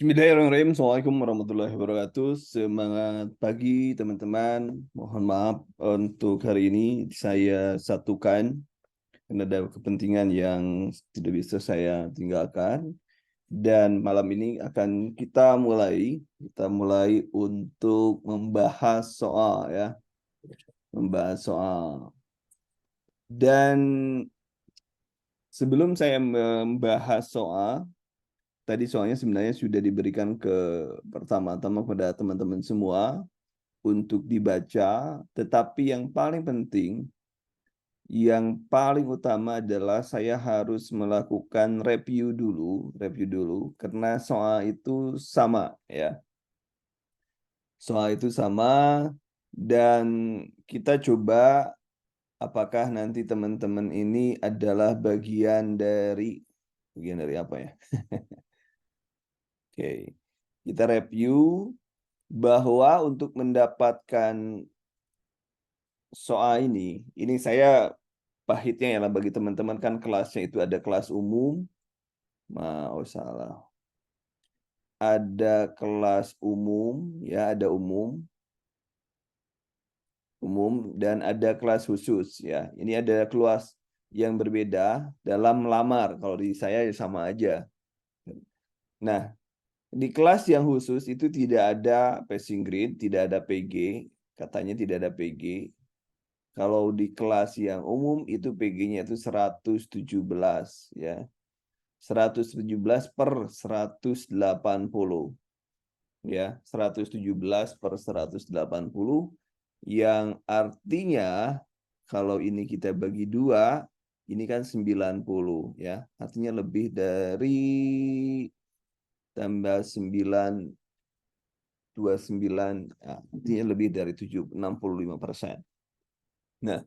Bismillahirrahmanirrahim. Assalamualaikum warahmatullahi wabarakatuh. Semangat pagi teman-teman. Mohon maaf untuk hari ini saya satukan karena ada kepentingan yang tidak bisa saya tinggalkan. Dan malam ini akan kita mulai untuk membahas soal ya, membahas soal. Dan sebelum saya membahas soal, tadi soalnya sebenarnya sudah diberikan pertama-tama kepada teman-teman semua untuk dibaca, tetapi yang paling utama adalah saya harus melakukan review dulu, karena soal itu sama ya, soal itu sama, dan kita coba apakah nanti teman-teman ini adalah bagian dari apa ya? Oke, kita review bahwa untuk mendapatkan soal ini saya pahitnya ya bagi teman-teman kan kelasnya itu ada kelas umum, salah, ada kelas umum ya, ada umum dan ada kelas khusus ya. Ini ada kelas yang berbeda dalam melamar. Kalau di saya ya sama aja. Nah, di kelas yang khusus itu tidak ada passing grade, tidak ada PG, katanya tidak ada PG. Kalau di kelas yang umum itu PG-nya itu 117 ya. 117 per 180 ya. 117 per 180 yang artinya kalau ini kita bagi 2 ini kan 90 ya. Artinya lebih dari tambah 9 29, artinya lebih dari 65%. Nah,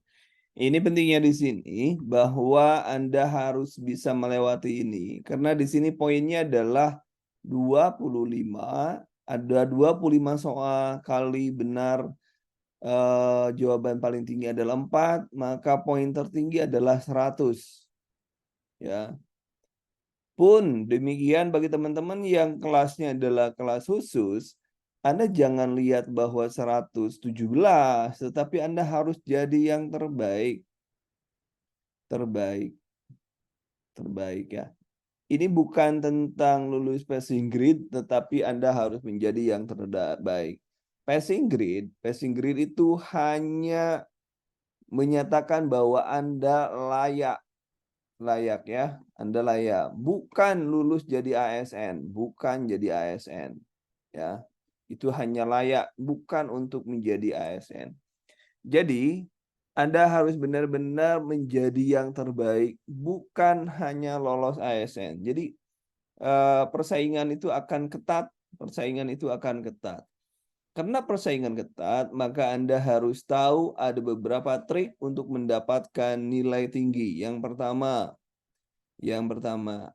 ini pentingnya di sini bahwa Anda harus bisa melewati ini karena di sini poinnya adalah 25, ada 25 soal kali benar, jawaban paling tinggi adalah 4, maka poin tertinggi adalah 100 ya. Pun demikian bagi teman-teman yang kelasnya adalah kelas khusus, Anda jangan lihat bahwa 117, tetapi Anda harus jadi yang terbaik. Terbaik ya. Ini bukan tentang lulus passing grade, tetapi Anda harus menjadi yang terbaik. Passing grade itu hanya menyatakan bahwa Anda layak ya, Anda layak. Bukan lulus jadi ASN, bukan jadi ASN ya. Itu hanya layak, bukan untuk menjadi ASN. Jadi, Anda harus benar-benar menjadi yang terbaik, bukan hanya lolos ASN. Jadi, persaingan itu akan ketat, Karena persaingan ketat, maka Anda harus tahu ada beberapa trik untuk mendapatkan nilai tinggi. Yang pertama,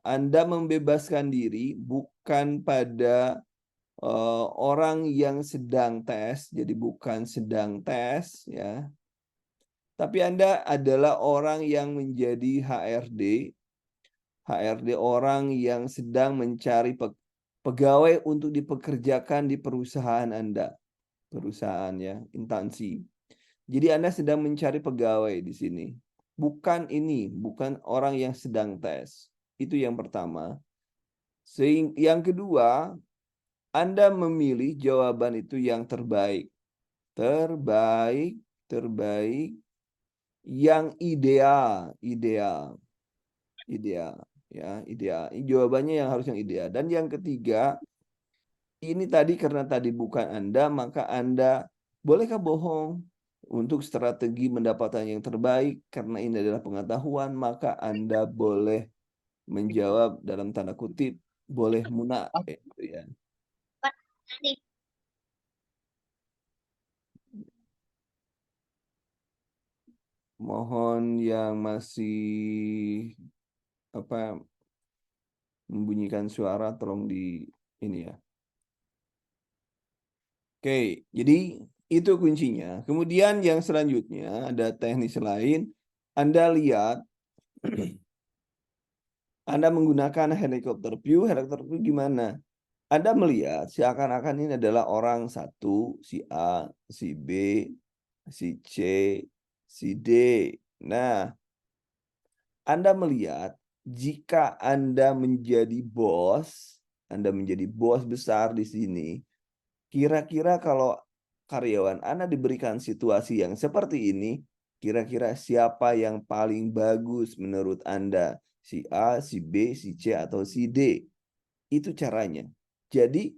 Anda membebaskan diri bukan pada orang yang sedang tes, jadi bukan sedang tes ya. Tapi Anda adalah orang yang menjadi HRD orang yang sedang mencari pegawai untuk dipekerjakan di perusahaan Anda. Perusahaan ya, instansi. Jadi Anda sedang mencari pegawai di sini. Bukan orang yang sedang tes. Itu yang pertama. Yang kedua, Anda memilih jawaban itu yang terbaik. Terbaik, yang ideal ya, ideal. Jawabannya yang harus yang ideal. Dan yang ketiga, ini tadi karena tadi bukan Anda, maka Anda bolehkah bohong untuk strategi mendapatkan yang terbaik karena ini adalah pengetahuan, maka Anda boleh menjawab dalam tanda kutip, boleh munak gitu ya. Mohon yang masih membunyikan suara tolong di ini ya. Oke, jadi itu kuncinya. Kemudian yang selanjutnya ada teknis lain. Anda lihat, Anda menggunakan helikopter view gimana? Anda melihat seakan-akan ini adalah orang satu, si A, si B, si C, si D. Nah, Anda melihat jika Anda menjadi bos besar di sini, kira-kira kalau karyawan Anda diberikan situasi yang seperti ini, kira-kira siapa yang paling bagus menurut Anda? Si A, si B, si C, atau si D? Itu caranya. Jadi,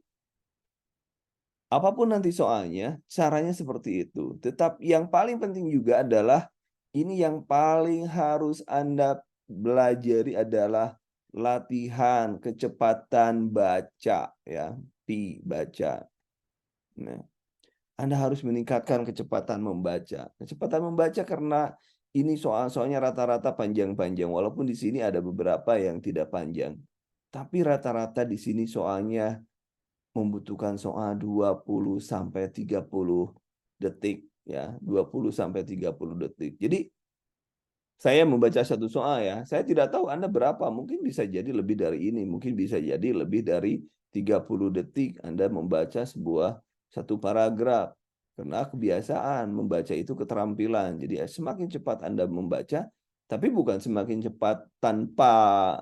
apapun nanti soalnya, caranya seperti itu. Tetapi yang paling penting juga adalah ini yang paling harus Anda belajari adalah latihan kecepatan baca ya, baca. Nah, Anda harus meningkatkan kecepatan membaca. Kecepatan membaca karena ini soal-soalnya rata-rata panjang-panjang walaupun di sini ada beberapa yang tidak panjang. Tapi rata-rata di sini soalnya membutuhkan soal 20 sampai 30 detik ya, 20 sampai 30 detik. Jadi saya membaca satu soal ya, saya tidak tahu Anda berapa, mungkin bisa jadi lebih dari ini, mungkin bisa jadi lebih dari 30 detik Anda membaca satu paragraf. Karena kebiasaan membaca itu keterampilan. Jadi semakin cepat Anda membaca, tapi bukan semakin cepat tanpa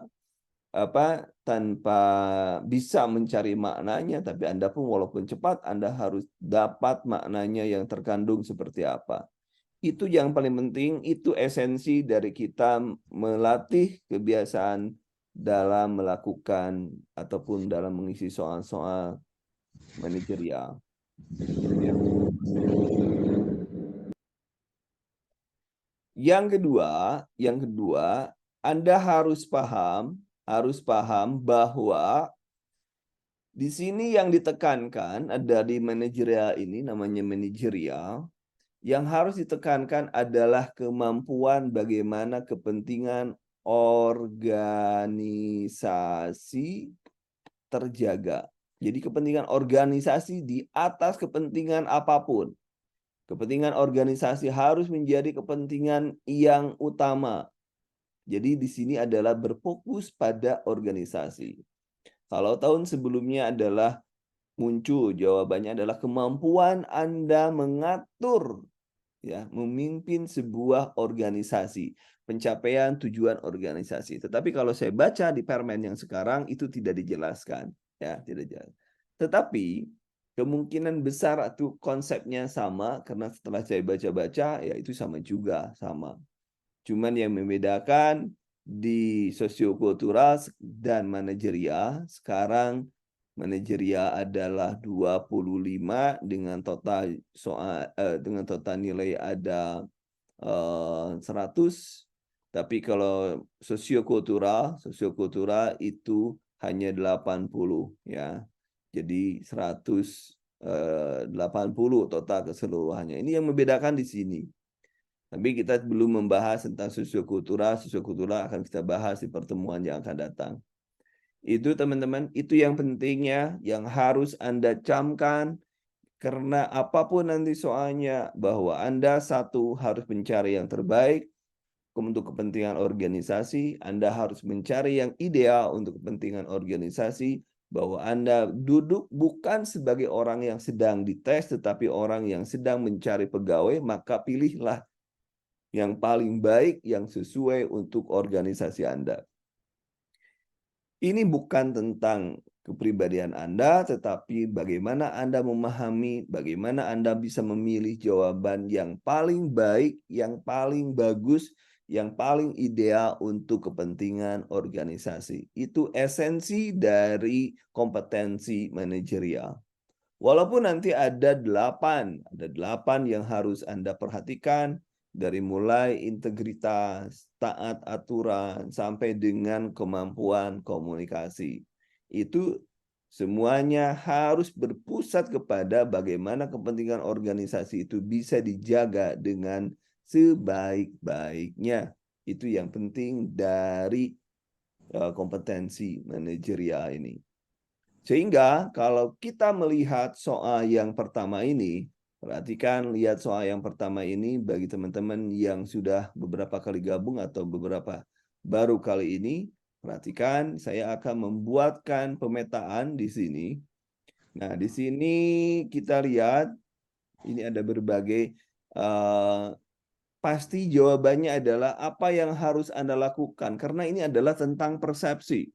bisa mencari maknanya, tapi Anda pun walaupun cepat, Anda harus dapat maknanya yang terkandung seperti apa. Itu yang paling penting, itu esensi dari kita melatih kebiasaan dalam melakukan ataupun dalam mengisi soal-soal manajerial. Ya. Yang kedua, Anda harus paham bahwa di sini yang ditekankan ada di manajerial ini namanya manajerial. Yang harus ditekankan adalah kemampuan bagaimana kepentingan organisasi terjaga. Jadi kepentingan organisasi di atas kepentingan apapun. Kepentingan organisasi harus menjadi kepentingan yang utama. Jadi di sini adalah berfokus pada organisasi. Kalau tahun sebelumnya adalah muncul jawabannya adalah kemampuan Anda mengatur ya, memimpin sebuah organisasi, pencapaian tujuan organisasi. Tetapi kalau saya baca di permen yang sekarang itu tidak dijelaskan, ya, tidak jelas. Tetapi kemungkinan besar itu konsepnya sama karena setelah saya baca-baca ya itu sama juga, sama. Cuman yang membedakan di sosiokultural dan manajerial, sekarang manajerial adalah 25 dengan total nilai ada 100, tapi kalau sosiokultural itu hanya 80 ya. Jadi 180 total keseluruhannya. Ini yang membedakan di sini. Tapi kita belum membahas tentang sosiokultural akan kita bahas di pertemuan yang akan datang. Itu teman-teman, itu yang pentingnya, yang harus Anda camkan, karena apapun nanti soalnya, bahwa Anda satu harus mencari yang terbaik untuk kepentingan organisasi, Anda harus mencari yang ideal untuk kepentingan organisasi, bahwa Anda duduk bukan sebagai orang yang sedang dites, tetapi orang yang sedang mencari pegawai, maka pilihlah yang paling baik yang sesuai untuk organisasi Anda. Ini bukan tentang kepribadian Anda, tetapi bagaimana Anda memahami, bagaimana Anda bisa memilih jawaban yang paling baik, yang paling bagus, yang paling ideal untuk kepentingan organisasi. Itu esensi dari kompetensi manajerial. Walaupun nanti ada 8 yang harus Anda perhatikan, dari mulai integritas, taat aturan, sampai dengan kemampuan komunikasi. Itu semuanya harus berpusat kepada bagaimana kepentingan organisasi itu bisa dijaga dengan sebaik-baiknya. Itu yang penting dari kompetensi manajerial ini. Sehingga kalau kita melihat soal yang pertama ini, perhatikan, lihat soal yang pertama ini bagi teman-teman yang sudah beberapa kali gabung atau beberapa baru kali ini, Perhatikan, saya akan membuatkan pemetaan di sini. Nah, di sini kita lihat, ini ada berbagai, pasti jawabannya adalah apa yang harus Anda lakukan. Karena ini adalah tentang persepsi.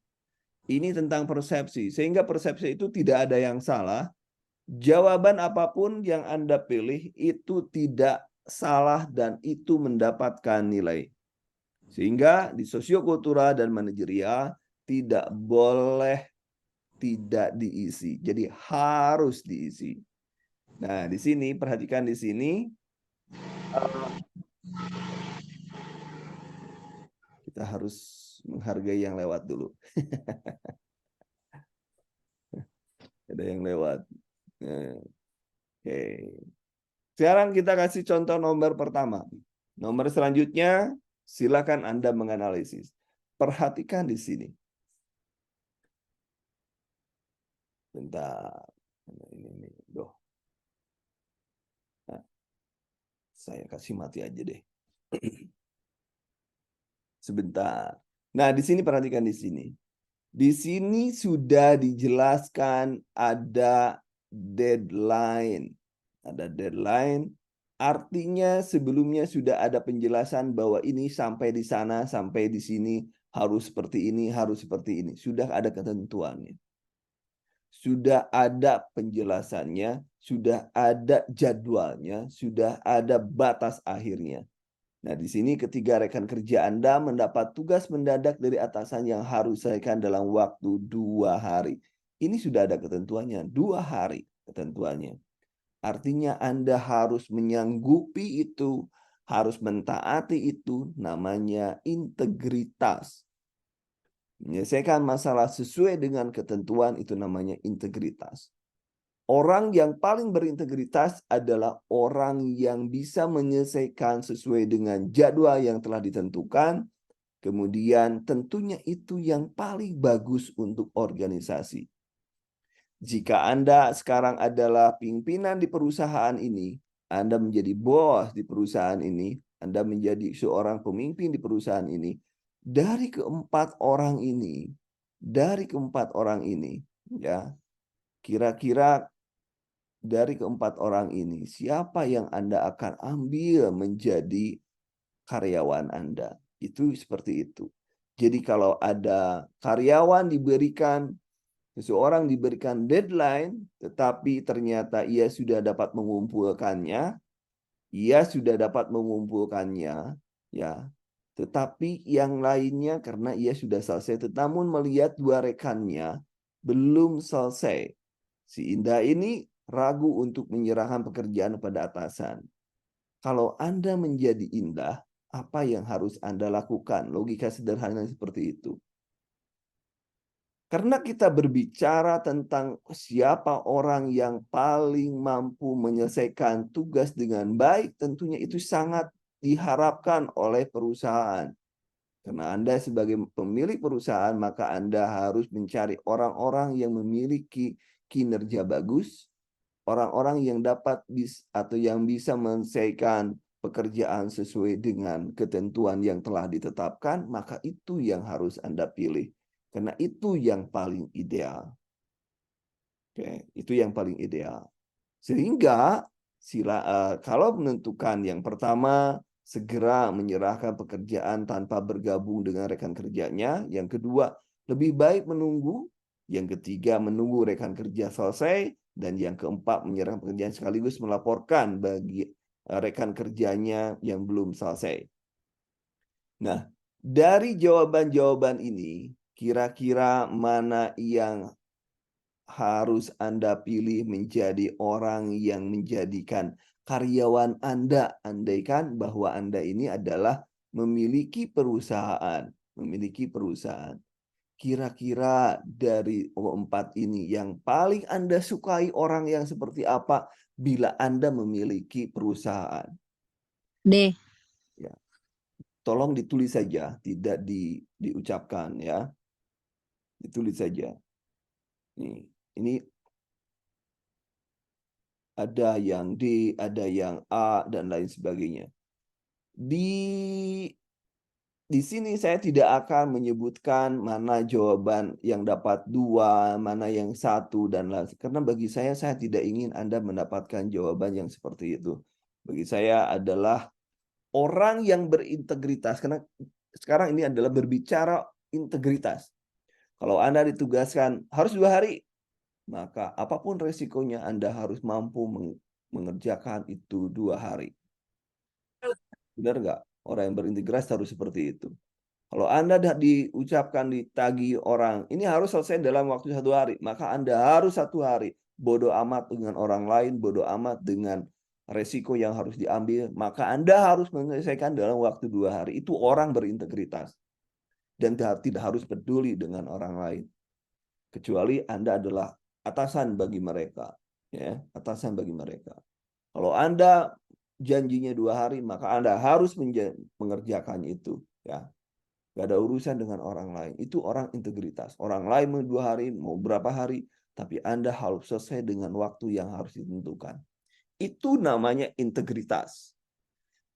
Ini tentang persepsi, sehingga persepsi itu tidak ada yang salah. Jawaban apapun yang Anda pilih itu tidak salah dan itu mendapatkan nilai. Sehingga di sosiokultural dan manajerial tidak boleh tidak diisi. Jadi harus diisi. Nah, di sini perhatikan di sini kita harus menghargai yang lewat dulu. Ada yang lewat. Oke. Sekarang kita kasih contoh nomor pertama. Nomor selanjutnya, silakan Anda menganalisis. Perhatikan di sini. Bentar. Ini. Duh. Nah, saya kasih mati aja deh. Sebentar. Nah, di sini perhatikan di sini. Di sini sudah dijelaskan ada deadline. Ada deadline, artinya sebelumnya sudah ada penjelasan bahwa ini sampai di sana, sampai di sini, harus seperti ini, harus seperti ini. Sudah ada ketentuannya. Sudah ada penjelasannya, sudah ada jadwalnya, sudah ada batas akhirnya. Nah, di sini ketika rekan kerja Anda mendapat tugas mendadak dari atasan yang harus selesaikan dalam waktu 2 hari. Ini sudah ada ketentuannya, 2 hari ketentuannya. Artinya Anda harus menyanggupi itu, harus mentaati itu, namanya integritas. Menyelesaikan masalah sesuai dengan ketentuan itu namanya integritas. Orang yang paling berintegritas adalah orang yang bisa menyelesaikan sesuai dengan jadwal yang telah ditentukan. Kemudian tentunya itu yang paling bagus untuk organisasi. Jika Anda sekarang adalah pimpinan di perusahaan ini, Anda menjadi bos di perusahaan ini, Anda menjadi seorang pemimpin di perusahaan ini, dari keempat orang ini, ya, kira-kira dari keempat orang ini, siapa yang Anda akan ambil menjadi karyawan Anda? Itu seperti itu. Jadi kalau ada karyawan seseorang diberikan deadline, tetapi ternyata ia sudah dapat mengumpulkannya, ya. Tetapi yang lainnya karena ia sudah selesai, namun melihat 2 rekannya belum selesai. Si Indah ini ragu untuk menyerahkan pekerjaan pada atasan. Kalau Anda menjadi Indah, apa yang harus Anda lakukan? Logika sederhana seperti itu. Karena kita berbicara tentang siapa orang yang paling mampu menyelesaikan tugas dengan baik, tentunya itu sangat diharapkan oleh perusahaan. Karena Anda sebagai pemilik perusahaan, maka Anda harus mencari orang-orang yang memiliki kinerja bagus, orang-orang yang dapat atau yang bisa menyelesaikan pekerjaan sesuai dengan ketentuan yang telah ditetapkan, maka itu yang harus Anda pilih. Karena itu yang paling ideal. Oke, itu yang paling ideal. Sehingga kalau menentukan yang pertama, segera menyerahkan pekerjaan tanpa bergabung dengan rekan kerjanya. Yang kedua, lebih baik menunggu. Yang ketiga, menunggu rekan kerja selesai. Dan yang keempat, menyerahkan pekerjaan sekaligus melaporkan bagi rekan kerjanya yang belum selesai. Nah, dari jawaban-jawaban ini, kira-kira mana yang harus Anda pilih menjadi orang yang menjadikan karyawan Anda, andaikan bahwa Anda ini adalah memiliki perusahaan. Kira-kira dari empat ini yang paling Anda sukai orang yang seperti apa bila Anda memiliki perusahaan? D. Ya. Tolong ditulis saja, tidak diucapkan ya. Ditulis saja. Ini ada yang D, ada yang A, dan lain sebagainya. Di di sini saya tidak akan menyebutkan mana jawaban yang dapat 2, mana yang 1, dan lain. Karena bagi saya tidak ingin Anda mendapatkan jawaban yang seperti itu. Bagi saya adalah orang yang berintegritas. Karena sekarang ini adalah berbicara integritas. Kalau Anda ditugaskan harus 2 hari, maka apapun resikonya Anda harus mampu mengerjakan itu 2 hari. Benar nggak? Orang yang berintegritas harus seperti itu. Kalau Anda diucapkan, ditagih orang, ini harus selesai dalam waktu 1 hari, maka Anda harus 1 hari. Bodoh amat dengan orang lain, bodoh amat dengan resiko yang harus diambil, maka Anda harus menyelesaikan dalam waktu 2 hari. Itu orang berintegritas. Dan tidak harus peduli dengan orang lain. Kecuali Anda adalah atasan bagi mereka. Ya, atasan bagi mereka. Kalau Anda janjinya 2 hari, maka Anda harus mengerjakan itu. Ya. Gak ada urusan dengan orang lain. Itu orang integritas. Orang lain mau 2 hari, mau berapa hari, tapi Anda harus selesai dengan waktu yang harus ditentukan. Itu namanya integritas.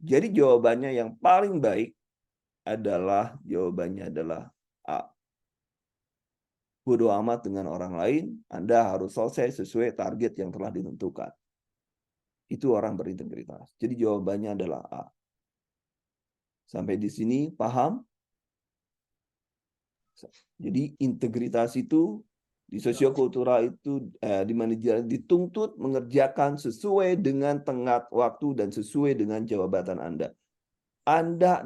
Jadi jawabannya yang paling baik adalah A. Bodoh amat dengan orang lain, Anda harus selesai sesuai target yang telah ditentukan. Itu orang berintegritas. Jadi jawabannya adalah A. Sampai di sini paham? Jadi integritas itu di sosiokultural itu di manajer dituntut mengerjakan sesuai dengan tenggat waktu dan sesuai dengan jabatan Anda. Anda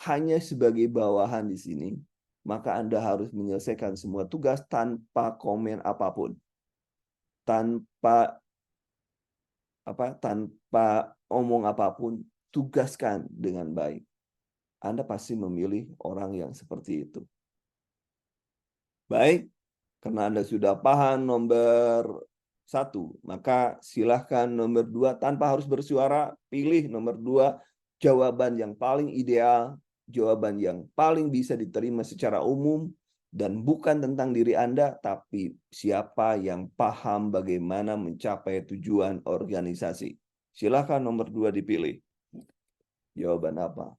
hanya sebagai bawahan di sini, maka Anda harus menyelesaikan semua tugas tanpa komen apapun. Tanpa omong apapun, tugaskan dengan baik. Anda pasti memilih orang yang seperti itu. Baik, karena Anda sudah paham nomor 1, maka silahkan nomor 2 tanpa harus bersuara, pilih nomor 2, jawaban yang paling ideal, jawaban yang paling bisa diterima secara umum, dan bukan tentang diri Anda, tapi siapa yang paham bagaimana mencapai tujuan organisasi. Silahkan nomor 2 dipilih. Jawaban apa?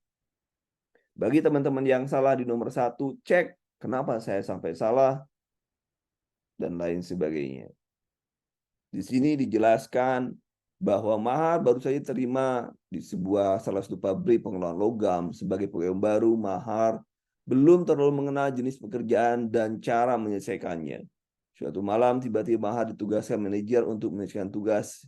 Bagi teman-teman yang salah di nomor 1, cek kenapa saya sampai salah, dan lain sebagainya. Di sini dijelaskan bahwa mahar baru saja terima di salah satu pabrik pengelolaan logam sebagai pegawai baru. Mahar belum terlalu mengenal jenis pekerjaan dan cara menyelesaikannya. Suatu malam tiba-tiba Mahar ditugaskan manajer untuk menyelesaikan tugas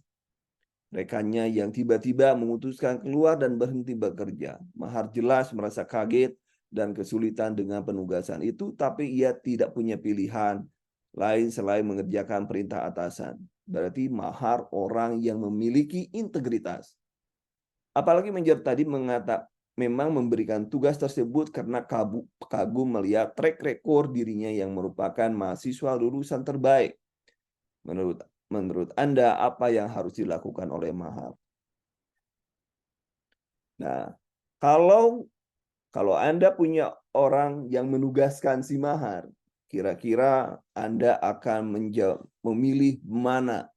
rekannya yang tiba-tiba memutuskan keluar dan berhenti bekerja. Mahar jelas merasa kaget dan kesulitan dengan penugasan itu, tapi ia tidak punya pilihan lain selain mengerjakan perintah atasan. Berarti Mahar orang yang memiliki integritas. Apalagi manajer tadi memang memberikan tugas tersebut karena kagum melihat track record dirinya yang merupakan mahasiswa lulusan terbaik. Menurut Anda, apa yang harus dilakukan oleh Mahar? Nah, kalau Anda punya orang yang menugaskan si Mahar, kira-kira Anda akan memilih mana?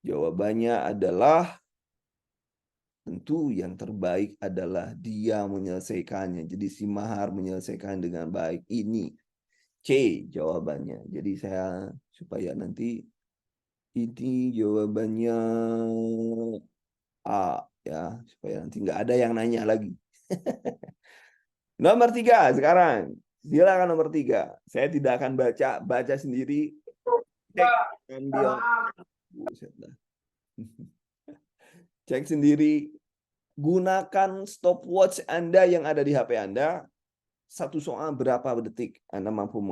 Jawabannya adalah tentu yang terbaik adalah dia menyelesaikannya. Jadi si Mahar menyelesaikan dengan baik. Ini C jawabannya. Jadi saya supaya nanti ini jawabannya A ya, supaya nanti nggak ada yang nanya lagi. Nomor 3 sekarang. Silakan nomor 3. Saya tidak akan baca sendiri. Cek sendiri. Gunakan stopwatch Anda yang ada di HP Anda. Satu soal berapa detik Anda mampu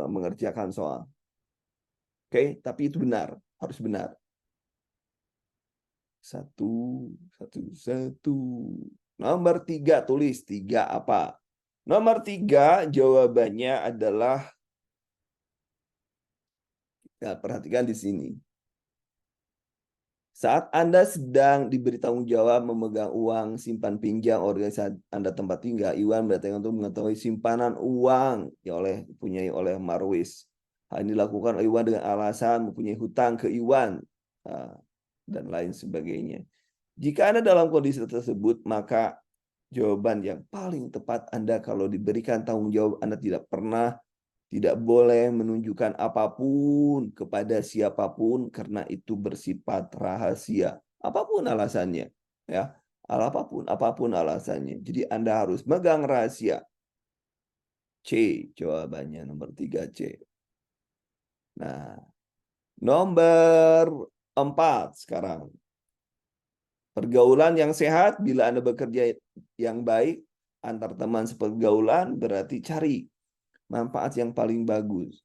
mengerjakan soal. Oke, tapi itu benar, harus benar. 1. Nomor 3 tulis 3 apa? Nomor 3 jawabannya adalah, ya, perhatikan di sini. Saat Anda sedang diberi tanggung jawab memegang uang simpan pinjam organisasi Anda tempat tinggal, Iwan berdatang untuk mengetahui simpanan uang yang dipunyai oleh Marwis. Hal ini dilakukan oleh Iwan dengan alasan mempunyai hutang ke Iwan dan lain sebagainya. Jika Anda dalam kondisi tersebut, maka jawaban yang paling tepat Anda kalau diberikan tanggung jawab Anda tidak boleh menunjukkan apapun kepada siapapun karena itu bersifat rahasia. Apapun alasannya, ya. Apapun alasannya. Jadi Anda harus megang rahasia. C jawabannya nomor 3C. Nah, nomor 4 sekarang. Pergaulan yang sehat bila Anda bekerja yang baik antar teman sepergaulan berarti cari manfaat yang paling bagus.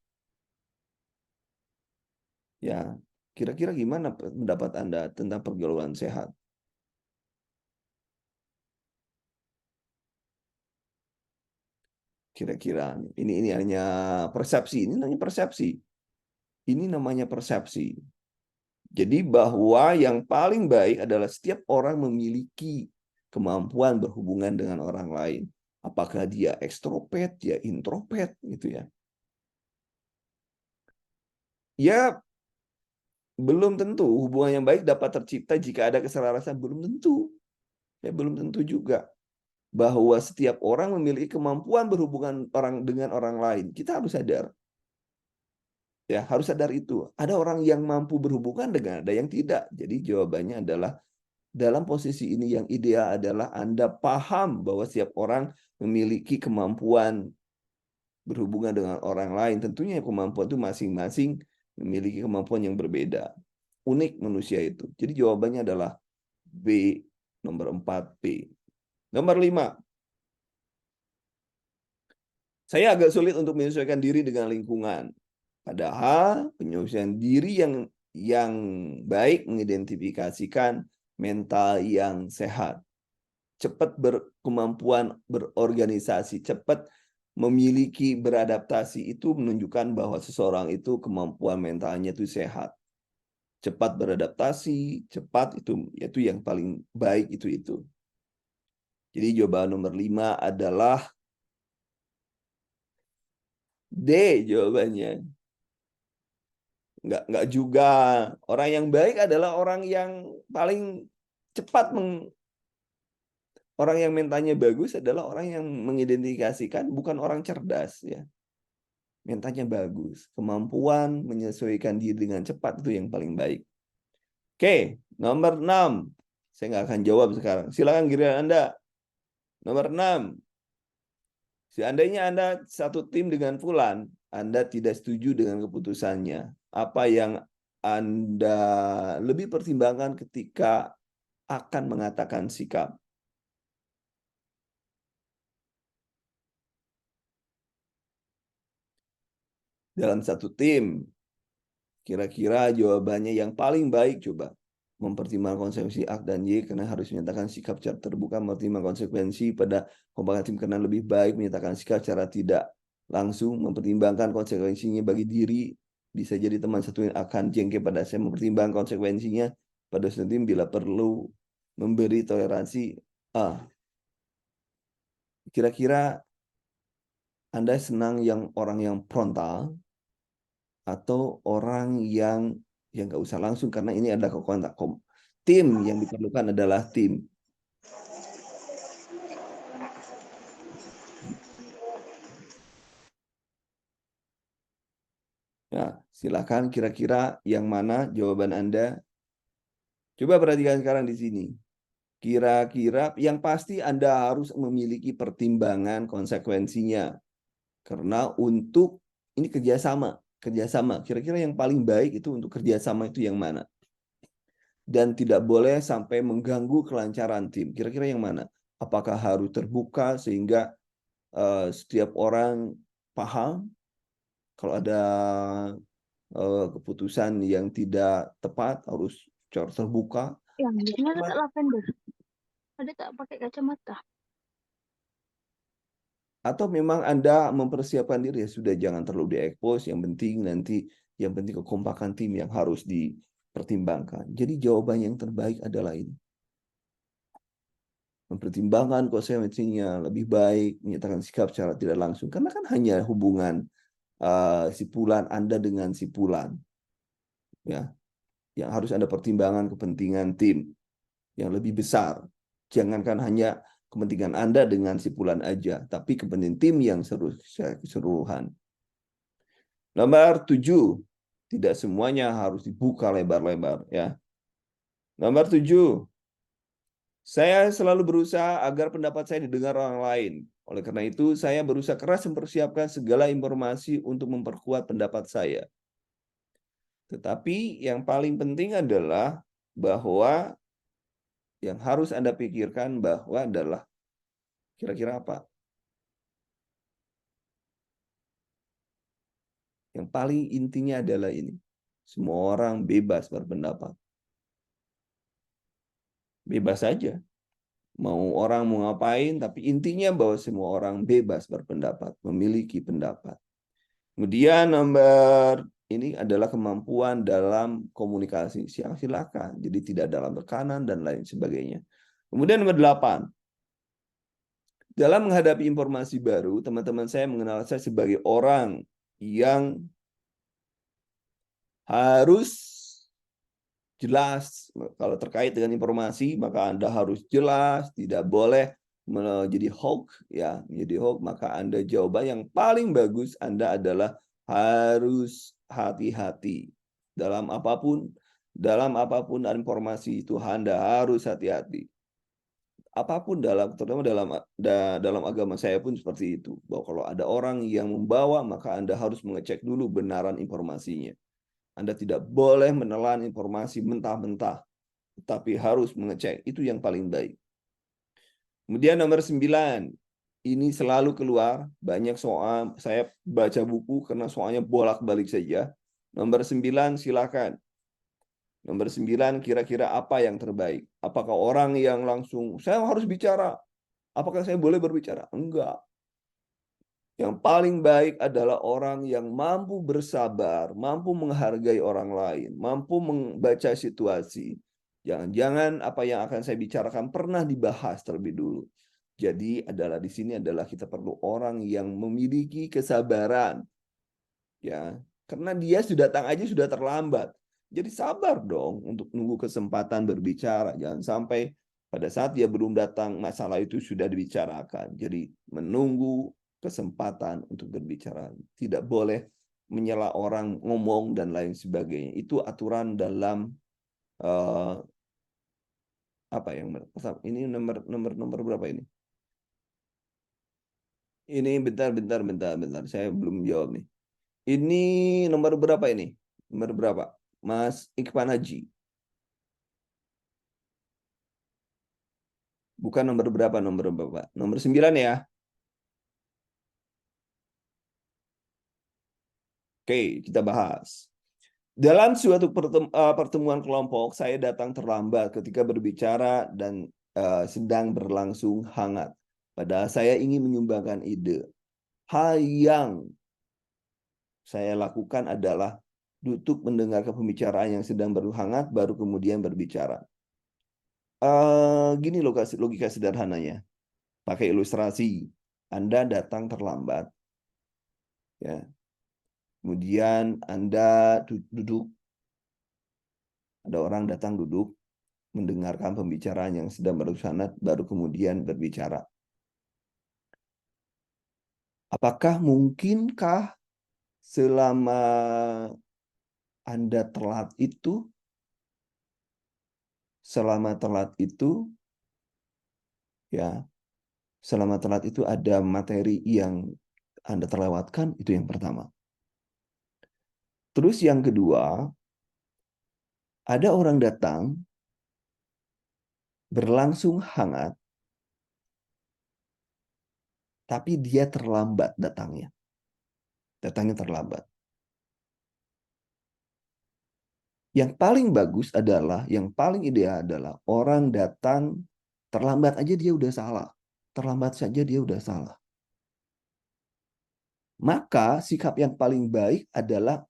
Ya, kira-kira gimana pendapat Anda tentang pergaulan sehat? Kira-kira ini hanya persepsi, ini namanya persepsi. Ini namanya persepsi. Jadi bahwa yang paling baik adalah setiap orang memiliki kemampuan berhubungan dengan orang lain. Apakah dia ekstrovert, dia introvert gitu ya. Ya, belum tentu hubungan yang baik dapat tercipta jika ada keselarasan, belum tentu. Ya, belum tentu juga bahwa setiap orang memiliki kemampuan berhubungan dengan orang lain. Kita harus sadar. Ya, harus sadar itu. Ada orang yang mampu berhubungan dengan ada yang tidak. Jadi jawabannya adalah dalam posisi ini yang ideal adalah Anda paham bahwa setiap orang memiliki kemampuan berhubungan dengan orang lain. Tentunya kemampuan itu masing-masing memiliki kemampuan yang berbeda. Unik manusia itu. Jadi jawabannya adalah B, nomor 4B. Nomor 5. Saya agak sulit untuk menyesuaikan diri dengan lingkungan. Padahal penyesuaian diri yang baik mengidentifikasikan mental yang sehat. Cepat berkemampuan berorganisasi, cepat memiliki beradaptasi itu menunjukkan bahwa seseorang itu kemampuan mentalnya itu sehat. Cepat beradaptasi, cepat itu yang paling baik itu. Jadi jawaban nomor 5 adalah D jawabannya. Enggak juga. Orang yang baik adalah orang yang paling cepat orang yang mentalnya bagus adalah orang yang mengidentifikasikan bukan orang cerdas ya. Mentalnya bagus, kemampuan menyesuaikan diri dengan cepat itu yang paling baik. Oke, nomor 6. Saya nggak akan jawab sekarang. Silakan giliran Anda. Nomor 6. Seandainya Anda satu tim dengan Fulan, Anda tidak setuju dengan keputusannya. Apa yang Anda lebih pertimbangkan ketika akan mengatakan sikap? Dalam satu tim, kira-kira jawabannya yang paling baik coba. Mempertimbangkan konsekuensi A dan Y karena harus menyatakan sikap secara terbuka, mempertimbangkan konsekuensi pada kekompakan tim karena lebih baik menyatakan sikap secara tidak langsung, mempertimbangkan konsekuensinya bagi diri, bisa jadi teman satu yang akan jengkel pada saya, mempertimbangkan konsekuensinya pada satu tim bila perlu memberi toleransi. Kira-kira Anda senang yang orang yang frontal atau orang yang nggak usah langsung karena ini ada kontak tim yang diperlukan adalah tim. Ya, silakan kira-kira yang mana jawaban Anda? Coba perhatikan sekarang di sini. Kira-kira yang pasti Anda harus memiliki pertimbangan konsekuensinya. Karena untuk ini kerjasama. Kira-kira yang paling baik itu untuk kerjasama itu yang mana? Dan tidak boleh sampai mengganggu kelancaran tim. Kira-kira yang mana? Apakah harus terbuka sehingga setiap orang paham kalau ada keputusan yang tidak tepat harus terbuka? Yang biasanya ada tak lavender, ada tak pakai kacamata. Atau memang Anda mempersiapkan diri ya sudah jangan terlalu diekspos, yang penting kekompakan tim yang harus dipertimbangkan. Jadi jawaban yang terbaik adalah ini. Mempertimbangkan konsekuensinya lebih baik menyatakan sikap secara tidak langsung karena kan hanya hubungan si Fulan Anda dengan si Fulan ya yang harus Anda pertimbangkan kepentingan tim yang lebih besar. Jangankan hanya kepentingan Anda dengan si Fulan aja, tapi kepentingan tim yang keseluruhan. Nomor 7, tidak semuanya harus dibuka lebar-lebar ya. Nomor 7, saya selalu berusaha agar pendapat saya didengar orang lain. Oleh karena itu, saya berusaha keras mempersiapkan segala informasi untuk memperkuat pendapat saya. Tetapi yang paling penting adalah bahwa yang harus Anda pikirkan bahwa adalah kira-kira apa? Yang paling intinya adalah ini. Semua orang bebas berpendapat. Bebas saja. Mau orang mau ngapain, tapi intinya bahwa semua orang bebas berpendapat, memiliki pendapat. Kemudian nomor ini adalah kemampuan dalam komunikasi. Silakan. Jadi tidak dalam tekanan dan lain sebagainya. Kemudian nomor 8. Dalam menghadapi informasi baru, teman-teman saya mengenal saya sebagai orang yang harus jelas. Kalau terkait dengan informasi, maka Anda harus jelas, tidak boleh menjadi hoax ya, menjadi hoax, maka Anda jawaban yang paling bagus Anda adalah harus hati-hati dalam apapun informasi itu Anda harus hati-hati. Apapun terutama dalam agama saya pun seperti itu, bahwa kalau ada orang yang membawa maka Anda harus mengecek dulu benaran informasinya. Anda tidak boleh menelan informasi mentah-mentah, tapi harus mengecek. Itu yang paling baik. Kemudian nomor 9, ini selalu keluar banyak soal. Saya baca buku karena soalnya bolak-balik saja. Nomor 9, silakan. Nomor 9, kira-kira apa yang terbaik? Apakah orang yang langsung, saya harus bicara. Apakah saya boleh berbicara? Enggak. Yang paling baik adalah orang yang mampu bersabar, mampu menghargai orang lain, mampu membaca situasi. Jangan-jangan apa yang akan saya bicarakan pernah dibahas terlebih dulu. Jadi di sini adalah kita perlu orang yang memiliki kesabaran. Ya, karena dia sudah datang aja sudah terlambat. Jadi sabar dong untuk nunggu kesempatan berbicara. Jangan sampai pada saat dia belum datang masalah itu sudah dibicarakan. Jadi menunggu kesempatan untuk berbicara. Tidak boleh menyela orang ngomong dan lain sebagainya. Itu aturan dalam apa yang ini nomor berapa ini? Ini bentar. Saya belum jawab nih. Ini nomor berapa ini? Nomor berapa? Mas Iqbal Haji. Bukan nomor berapa, nomor 9 ya. Oke, kita bahas. Dalam suatu pertemuan kelompok, saya datang terlambat ketika berbicara dan sedang berlangsung hangat. Padahal saya ingin menyumbangkan ide. Hal yang saya lakukan adalah duduk mendengarkan pembicaraan yang sedang berhangat, baru kemudian berbicara. Gini logika sederhananya. Pakai ilustrasi. Anda datang terlambat. Ya. Kemudian Anda duduk. Ada orang datang duduk, mendengarkan pembicaraan yang sedang bersanad, baru kemudian berbicara. Apakah mungkinkah selama Anda telat itu, ya, selama telat itu ada materi yang Anda terlewatkan? Itu yang pertama. Terus yang kedua, ada orang datang berlangsung hangat, tapi dia terlambat datangnya. Datangnya terlambat. Yang paling bagus adalah, yang paling ideal adalah orang datang terlambat aja dia udah salah. Terlambat saja dia udah salah. Maka sikap yang paling baik adalah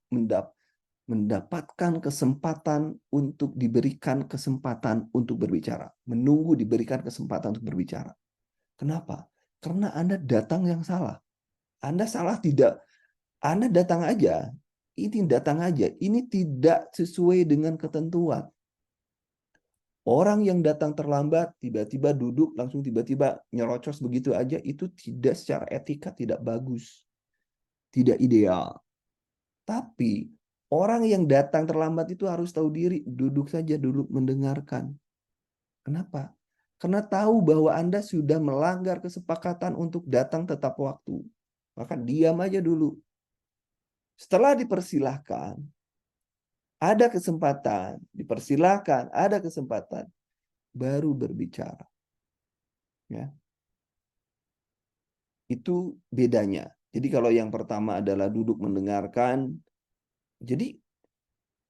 mendapatkan kesempatan untuk diberikan kesempatan untuk berbicara. Menunggu diberikan kesempatan untuk berbicara. Kenapa? Karena Anda datang yang salah. Anda salah tidak. Anda datang aja. Ini datang aja. Ini tidak sesuai dengan ketentuan. Orang yang datang terlambat, tiba-tiba duduk, langsung tiba-tiba nyerocos begitu aja, itu tidak secara etika tidak bagus. Tidak ideal. Tapi orang yang datang terlambat itu harus tahu diri, duduk saja, duduk mendengarkan. Kenapa? Karena tahu bahwa Anda sudah melanggar kesepakatan untuk datang tetap waktu. Maka diam aja dulu. Setelah dipersilahkan, ada kesempatan, dipersilahkan, ada kesempatan, baru berbicara. Ya. Itu bedanya. Jadi kalau yang pertama adalah duduk mendengarkan, jadi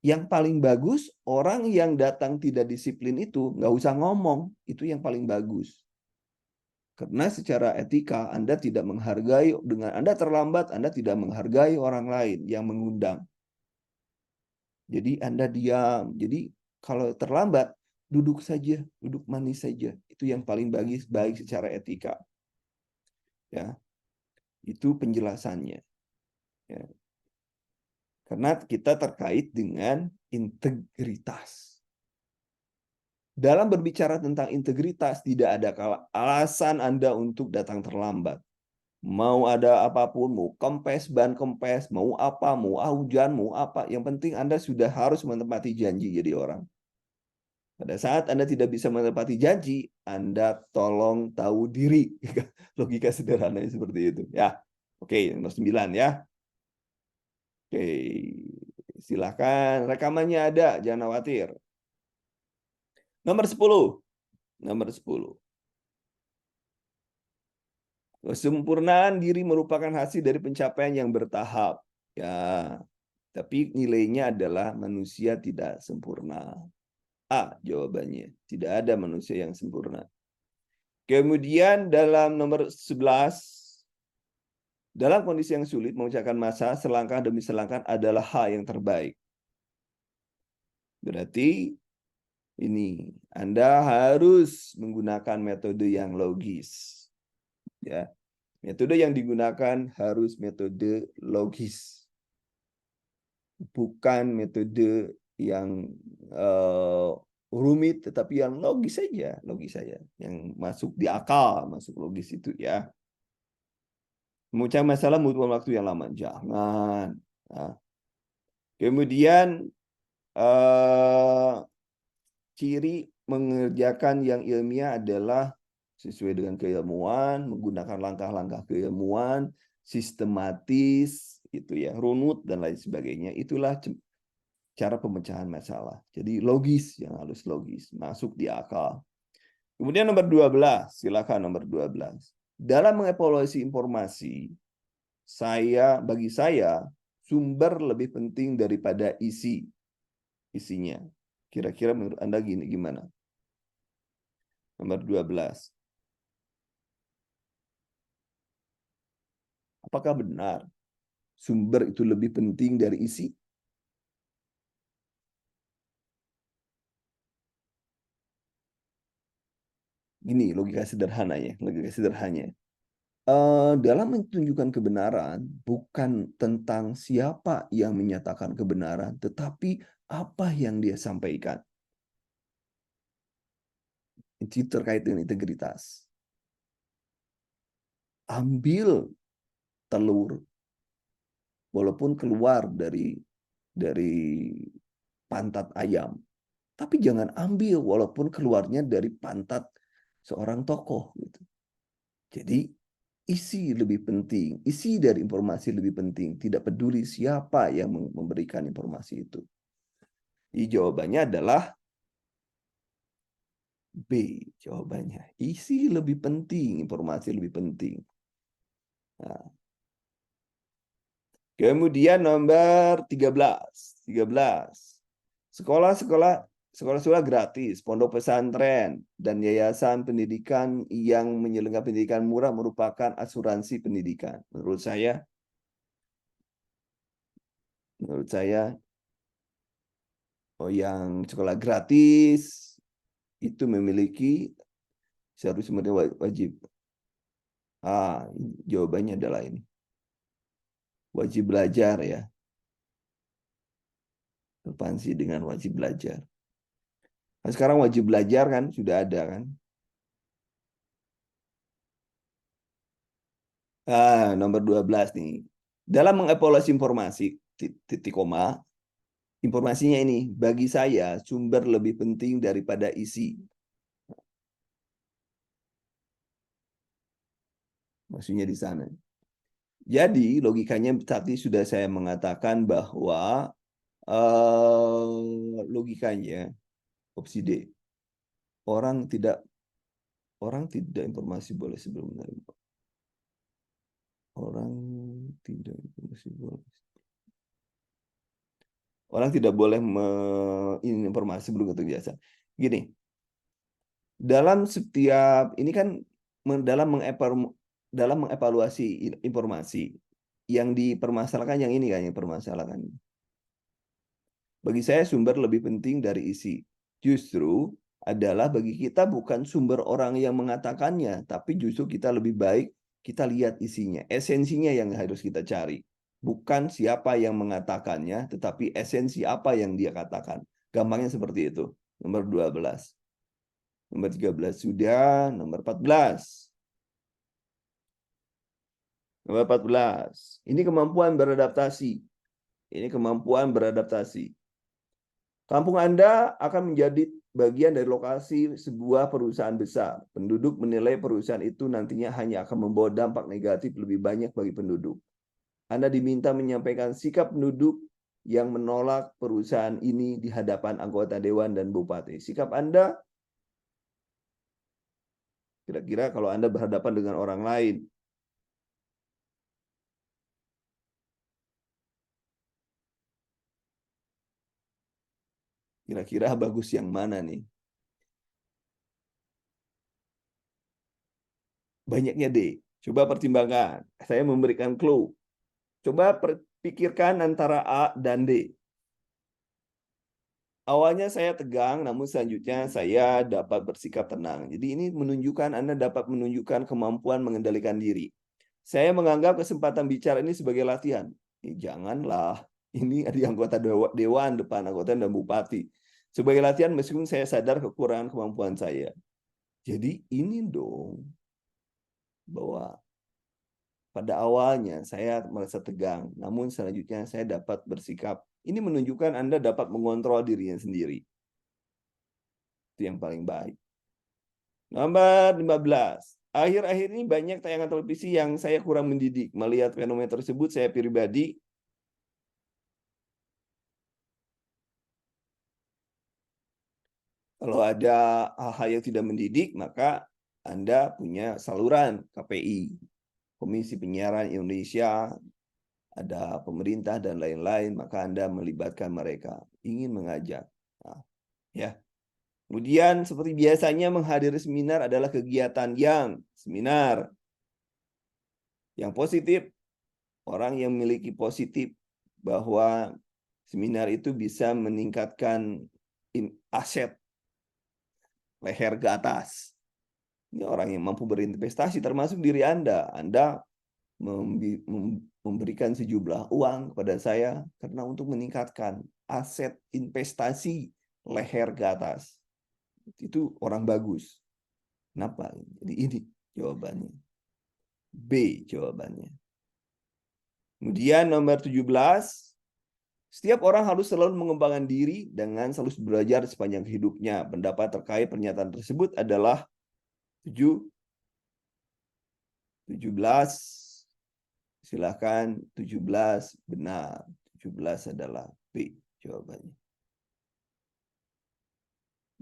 yang paling bagus orang yang datang tidak disiplin itu nggak usah ngomong, itu yang paling bagus. Karena secara etika Anda tidak menghargai, dengan Anda terlambat, Anda tidak menghargai orang lain yang mengundang. Jadi Anda diam. Jadi kalau terlambat, duduk saja, duduk manis saja. Itu yang paling baik secara etika. Ya, itu penjelasannya. Ya. Karena kita terkait dengan integritas. Dalam berbicara tentang integritas, tidak ada alasan Anda untuk datang terlambat. Mau ada apapun, mau kempes, ban kempes, mau apa, mau hujan, mau apa. Yang penting Anda sudah harus menepati janji jadi orang. Pada saat Anda tidak bisa menepati janji, Anda tolong tahu diri. Logika sederhananya seperti itu. Ya, oke, nomor 9 ya. Oke, silakan rekamannya ada, jangan khawatir. Nomor 10. Nomor 10. Kesempurnaan diri merupakan hasil dari pencapaian yang bertahap. Ya, tapi nilainya adalah manusia tidak sempurna. A jawabannya. Tidak ada manusia yang sempurna. Kemudian dalam nomor 11, dalam kondisi yang sulit mengucapkan masa, selangkah demi selangkah adalah hal yang terbaik. Berarti ini Anda harus menggunakan metode yang logis. Ya. Metode yang digunakan harus metode logis. Bukan metode yang rumit, tetapi yang logis saja, yang masuk di akal, masuk logis itu ya. Memecah masalah membutuhkan waktu yang lama, jangan. Nah. Kemudian ciri mengerjakan yang ilmiah adalah sesuai dengan keilmuan, menggunakan langkah-langkah keilmuan, sistematis, gitu ya, runut dan lain sebagainya. Itulah cara pemecahan masalah. Jadi logis, yang harus logis, masuk di akal. Kemudian nomor 12, silakan nomor 12. Dalam mengevaluasi informasi, bagi saya sumber lebih penting daripada isinya. Kira-kira menurut Anda gimana? Nomor 12. Apakah benar sumber itu lebih penting dari isi? Ini logika sederhananya, dalam menunjukkan kebenaran bukan tentang siapa yang menyatakan kebenaran, tetapi apa yang dia sampaikan. Itu terkait dengan integritas. Ambil telur walaupun keluar dari pantat ayam, tapi jangan ambil walaupun keluarnya dari pantat seorang tokoh gitu. Jadi isi lebih penting, isi dari informasi lebih penting, tidak peduli siapa yang memberikan informasi itu. Jadi jawabannya adalah B, jawabannya. Isi lebih penting, informasi lebih penting. Nah. Kemudian nomor 13. Sekolah-sekolah gratis, pondok pesantren, dan yayasan pendidikan yang menyelenggarakan pendidikan murah merupakan asuransi pendidikan. Menurut saya, yang sekolah gratis itu memiliki seharusnya wajib. Jawabannya adalah ini. Wajib belajar ya. Relevansi dengan wajib belajar. Nah, sekarang wajib belajar kan sudah ada kan. Nomor 12 nih. Dalam mengevaluasi informasi, titik koma, informasinya ini, bagi saya sumber lebih penting daripada isi. Maksudnya di sana. Jadi logikanya tadi sudah saya mengatakan bahwa logikanya opsi D. Orang tidak informasi boleh sebelum menerima. Orang tidak informasi boleh. Orang tidak boleh informasi sebelum ketemu biasa. Gini, dalam setiap ini kan dalam mengevaluasi informasi yang dipermasalahkan yang ini kan yang permasalahan. Bagi saya sumber lebih penting dari isi. Justru adalah bagi kita bukan sumber orang yang mengatakannya, tapi justru kita lebih baik kita lihat isinya, esensinya yang harus kita cari. Bukan siapa yang mengatakannya, tetapi esensi apa yang dia katakan. Gampangnya seperti itu. Nomor 12. Nomor 13 sudah, nomor 14. Nomor 14. Ini kemampuan beradaptasi. Ini kemampuan beradaptasi. Kampung Anda akan menjadi bagian dari lokasi sebuah perusahaan besar. Penduduk menilai perusahaan itu nantinya hanya akan membawa dampak negatif lebih banyak bagi penduduk. Anda diminta menyampaikan sikap penduduk yang menolak perusahaan ini di hadapan anggota dewan dan bupati. Sikap Anda, kira-kira kalau Anda berhadapan dengan orang lain, kira-kira bagus yang mana nih? Banyaknya D. Coba pertimbangkan. Saya memberikan clue. Coba pikirkan antara A dan D. Awalnya saya tegang, namun selanjutnya saya dapat bersikap tenang. Jadi ini menunjukkan Anda dapat menunjukkan kemampuan mengendalikan diri. Saya menganggap kesempatan bicara ini sebagai latihan. Janganlah, ini ada anggota dewan depan anggota dan bupati. Sebagai latihan meskipun saya sadar kekurangan kemampuan saya. Jadi ini dong, bahwa pada awalnya saya merasa tegang, namun selanjutnya saya dapat bersikap. Ini menunjukkan Anda dapat mengontrol dirinya sendiri. Itu yang paling baik. Nomor 15. Akhir-akhir ini banyak tayangan televisi yang saya kurang mendidik. Melihat fenomena tersebut, saya pribadi kalau ada hal-hal yang tidak mendidik, maka Anda punya saluran KPI, Komisi Penyiaran Indonesia, ada pemerintah dan lain-lain, maka Anda melibatkan mereka, ingin mengajak. Nah, ya. Kemudian seperti biasanya menghadiri seminar adalah kegiatan yang positif. Orang yang memiliki positif bahwa seminar itu bisa meningkatkan aset leher ke atas. Ini orang yang mampu berinvestasi termasuk diri Anda. Anda memberikan sejumlah uang kepada saya karena untuk meningkatkan aset investasi leher ke atas. Itu orang bagus. Kenapa? Jadi ini jawabannya. B jawabannya. Kemudian nomor 17. Setiap orang harus selalu mengembangkan diri dengan selalu belajar sepanjang hidupnya. Pendapat terkait pernyataan tersebut adalah 17. Silakan 17 benar. 17 adalah B jawabannya.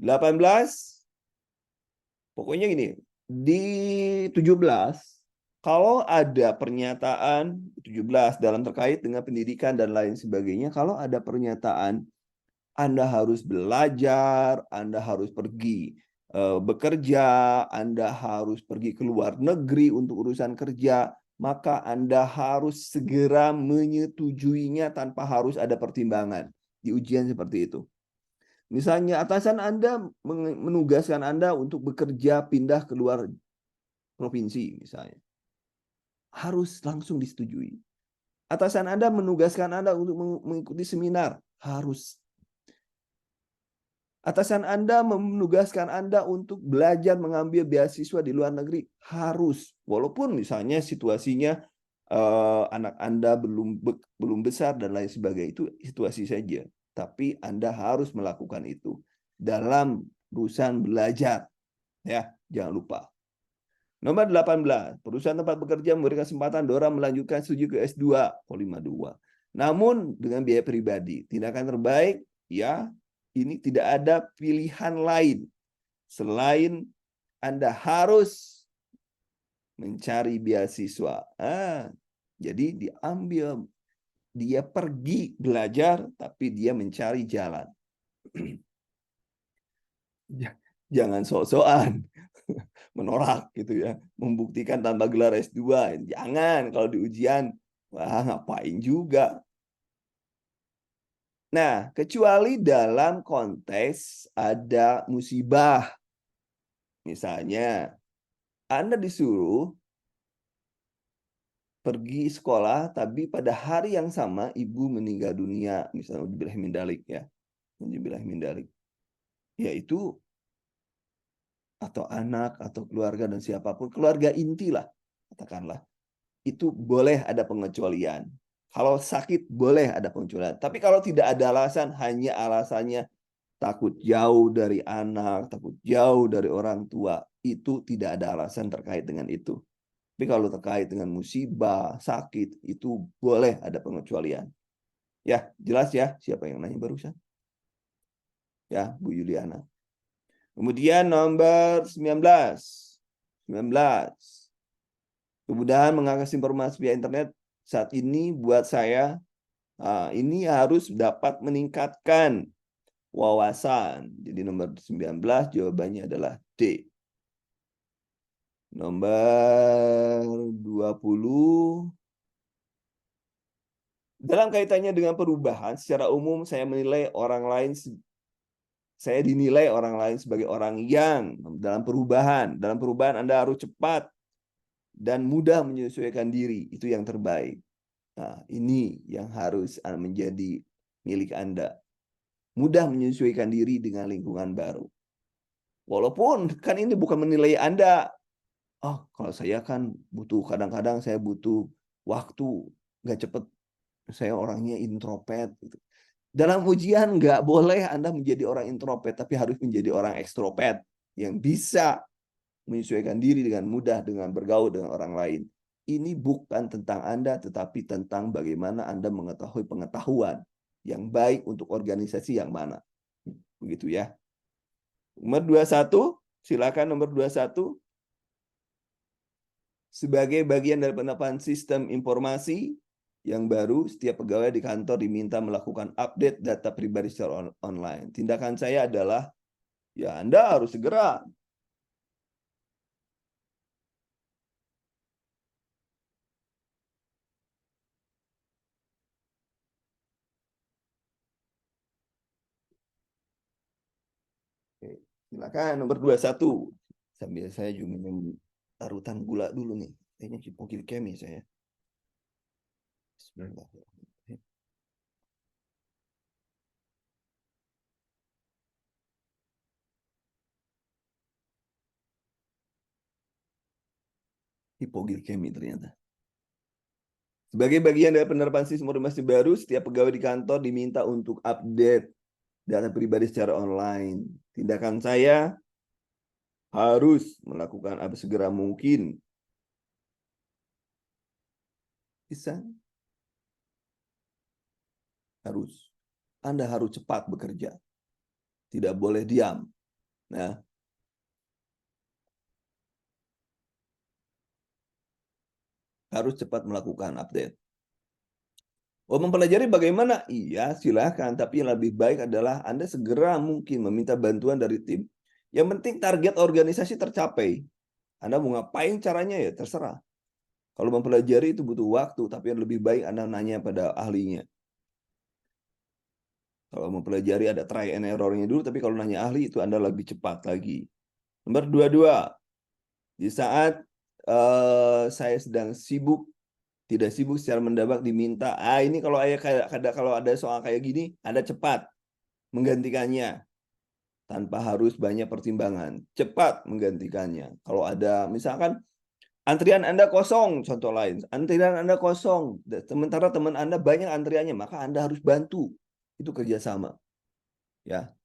18. Pokoknya gini, di 17 kalau ada pernyataan 17 dalam terkait dengan pendidikan dan lain sebagainya, kalau ada pernyataan Anda harus belajar, Anda harus pergi bekerja, Anda harus pergi ke luar negeri untuk urusan kerja, maka Anda harus segera menyetujuinya tanpa harus ada pertimbangan. Di ujian seperti itu. Misalnya atasan Anda menugaskan Anda untuk bekerja pindah ke luar provinsi misalnya. Harus langsung disetujui. Atasan Anda menugaskan Anda untuk mengikuti seminar. Harus Atasan Anda menugaskan Anda untuk belajar mengambil beasiswa di luar negeri, harus. Walaupun misalnya situasinya anak Anda belum besar dan lain sebagainya, itu situasi saja. Tapi Anda harus melakukan itu dalam urusan belajar. Ya, jangan lupa. Nomor 18, perusahaan tempat bekerja memberikan kesempatan orang melanjutkan studi ke S2, O52. Namun dengan biaya pribadi, tindakan terbaik ya, ini tidak ada pilihan lain selain Anda harus mencari beasiswa. Jadi diambil, dia pergi belajar, tapi dia mencari jalan. Jangan sok-sokan menolak gitu ya, membuktikan tanpa gelar S2. Jangan, kalau di ujian, wah ngapain juga. Nah, kecuali dalam konteks ada musibah. Misalnya, Anda disuruh pergi sekolah, tapi pada hari yang sama ibu meninggal dunia, misalnya dibilang mendalik ya, dibilang mendalik. Yaitu atau anak atau keluarga dan siapapun, keluarga inti lah, katakanlah. Itu boleh ada pengecualian. Kalau sakit boleh ada pengecualian. Tapi kalau tidak ada alasan, hanya alasannya takut jauh dari anak, takut jauh dari orang tua, itu tidak ada alasan terkait dengan itu. Tapi kalau terkait dengan musibah, sakit, itu boleh ada pengecualian. Ya, jelas ya siapa yang nanya barusan? Ya, Bu Yuliana. Kemudian nomor 19. Kemudahan mengakses informasi via internet saat ini buat saya ini harus dapat meningkatkan wawasan. Jadi nomor 19 jawabannya adalah D. Nomor 20. Dalam kaitannya dengan perubahan, secara umum saya dinilai orang lain sebagai orang yang dalam perubahan. Dalam perubahan Anda harus cepat dan mudah menyesuaikan diri. Itu yang terbaik. Nah, ini yang harus menjadi milik Anda. Mudah menyesuaikan diri dengan lingkungan baru. Walaupun kan ini bukan menilai Anda. Oh, kalau saya kan kadang-kadang saya butuh waktu, nggak cepet. Saya orangnya introvert. Gitu. Dalam ujian nggak boleh Anda menjadi orang introvert, tapi harus menjadi orang ekstrovert yang bisa menyesuaikan diri dengan mudah dengan bergaul dengan orang lain. Ini bukan tentang Anda, tetapi tentang bagaimana Anda mengetahui pengetahuan yang baik untuk organisasi yang mana. Begitu ya. Nomor 21, silakan nomor 21. Sebagai bagian dari penerapan sistem informasi yang baru, setiap pegawai di kantor diminta melakukan update data pribadi secara online. Tindakan saya adalah, ya Anda harus segera silakan nomor 21. Sambil saya juga minum larutan gula dulu nih. Kayaknya hipoglikemi saya. Bismillahirrahmanirrahim. Hipoglikemi ternyata. Sebagai bagian dari penerapan sistem informasi baru, setiap pegawai di kantor diminta untuk update data pribadi secara online. Tindakan saya harus melakukan apa segera mungkin. Bisa. Harus. Anda harus cepat bekerja. Tidak boleh diam. Nah, harus cepat melakukan update. Oh, mempelajari bagaimana? Iya, silakan. Tapi yang lebih baik adalah Anda segera mungkin meminta bantuan dari tim. Yang penting target organisasi tercapai. Anda mau ngapain caranya ya terserah. Kalau mempelajari itu butuh waktu, tapi yang lebih baik Anda nanya pada ahlinya. Kalau mempelajari ada try and error-nya dulu, tapi kalau nanya ahli itu Anda lebih cepat lagi. Nomor 22. Di saat saya sedang sibuk, tidak sibuk secara mendadak diminta, ini kalau ada soal kayak gini, Anda cepat menggantikannya. tanpa harus banyak pertimbangan. Cepat menggantikannya. Kalau ada misalkan antrian Anda kosong, contoh lain, antrian Anda kosong, sementara teman Anda banyak antriannya, maka Anda harus bantu. Itu kerjasama. Ya.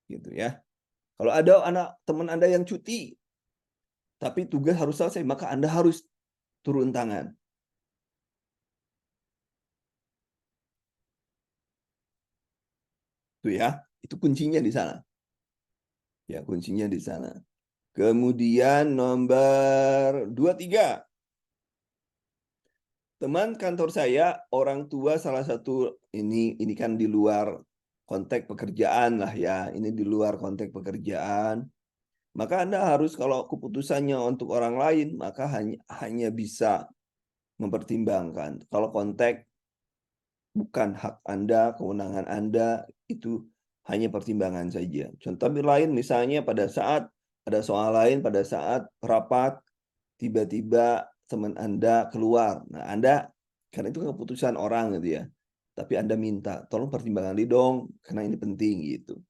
Gitu ya. Kalau ada anak teman Anda yang cuti, tapi tugas harus selesai, maka Anda harus turun tangan. Itu ya, itu kuncinya di sana. Ya, kuncinya di sana. Kemudian nomor 23. Teman kantor saya, orang tua salah satu, ini kan di luar konteks pekerjaan lah ya. Ini di luar konteks pekerjaan. Maka Anda harus kalau keputusannya untuk orang lain, maka hanya bisa mempertimbangkan. Kalau konteks bukan hak Anda, kewenangan Anda, itu hanya pertimbangan saja. Contoh lain misalnya pada saat ada soal lain, pada saat rapat, tiba-tiba teman Anda keluar. Nah, Anda, karena itu keputusan orang gitu ya. Tapi Anda minta, tolong pertimbangkan ini dong, karena ini penting gitu.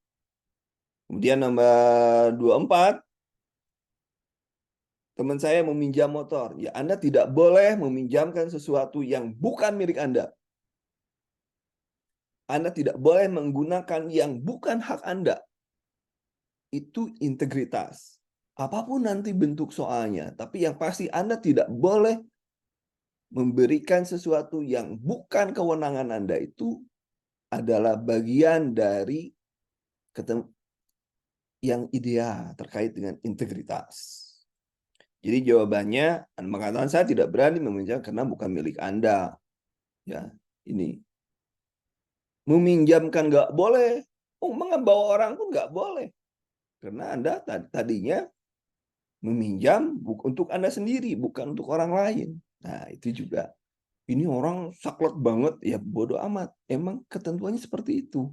Kemudian nomor 24, teman saya meminjam motor. Ya, Anda tidak boleh meminjamkan sesuatu yang bukan milik Anda. Anda tidak boleh menggunakan yang bukan hak Anda. Itu integritas. Apapun nanti bentuk soalnya, tapi yang pasti Anda tidak boleh memberikan sesuatu yang bukan kewenangan Anda. Itu adalah bagian dari yang ideal terkait dengan integritas. Jadi jawabannya, mengatakan saya tidak berani meminjam karena bukan milik Anda. Ya, ini meminjamkan nggak boleh. Oh, membawa orang pun nggak boleh. Karena Anda tadinya meminjam untuk Anda sendiri, bukan untuk orang lain. Nah, itu juga. Ini orang saklek banget, ya bodoh amat. Emang ketentuannya seperti itu.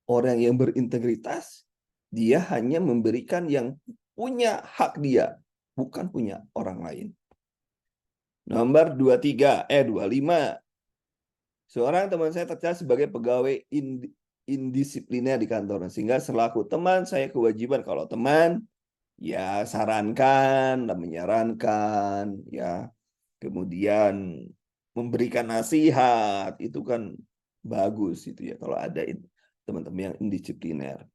Orang yang berintegritas, dia hanya memberikan yang punya hak dia, bukan punya orang lain. Nomor 25. Seorang teman saya tercatat sebagai pegawai indisipliner di kantor. Sehingga selaku teman saya kewajiban, kalau teman, ya sarankan dan menyarankan, ya kemudian memberikan nasihat, itu kan bagus itu ya kalau ada teman-teman yang indisipliner.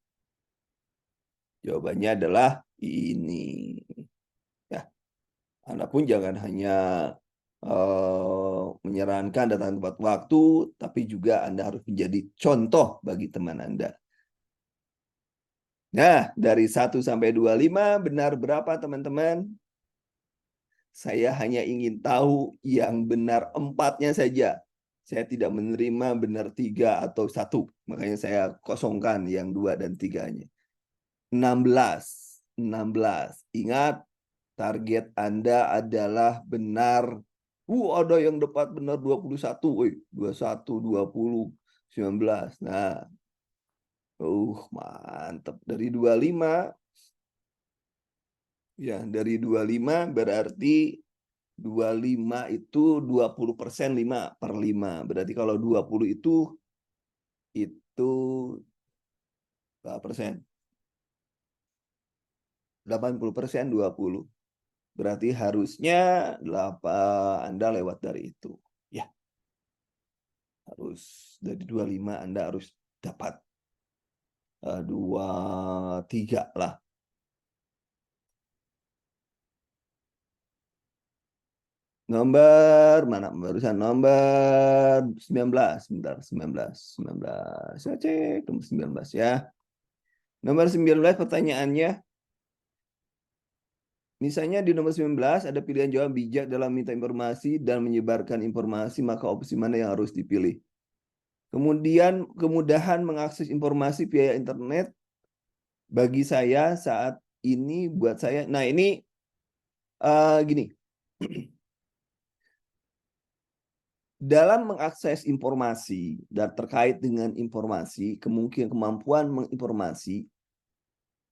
Jawabannya adalah ini. Ya, Anda pun jangan hanya menyarankan datang tepat waktu, tapi juga Anda harus menjadi contoh bagi teman Anda. Nah, dari 1 sampai 25 benar berapa teman-teman? Saya hanya ingin tahu yang benar 4-nya saja. Saya tidak menerima benar 3 atau 1. Makanya saya kosongkan yang 2 dan 3-nya. 16. Ingat, target Anda adalah benar. Ada yang dapat benar 21. 21, 20, 19. Nah, mantap. Dari 25. Ya, dari 25 berarti 25 itu 20%, 5/5. Berarti kalau 20 itu berapa persen? 80%, 20. Berarti harusnya Anda lewat dari itu. Ya, harus dari 25 Anda harus dapat 23 lah. Nomor mana barusan? Nomor 19. Bentar, 19. Saya cek nomor 19 ya. Nomor 19 pertanyaannya. Misalnya di nomor 19 ada pilihan jawab bijak dalam minta informasi dan menyebarkan informasi, maka opsi mana yang harus dipilih? Kemudian kemudahan mengakses informasi via internet bagi saya saat ini buat saya. Nah, ini gini. Dalam mengakses informasi dan terkait dengan informasi, kemampuan menginformasi,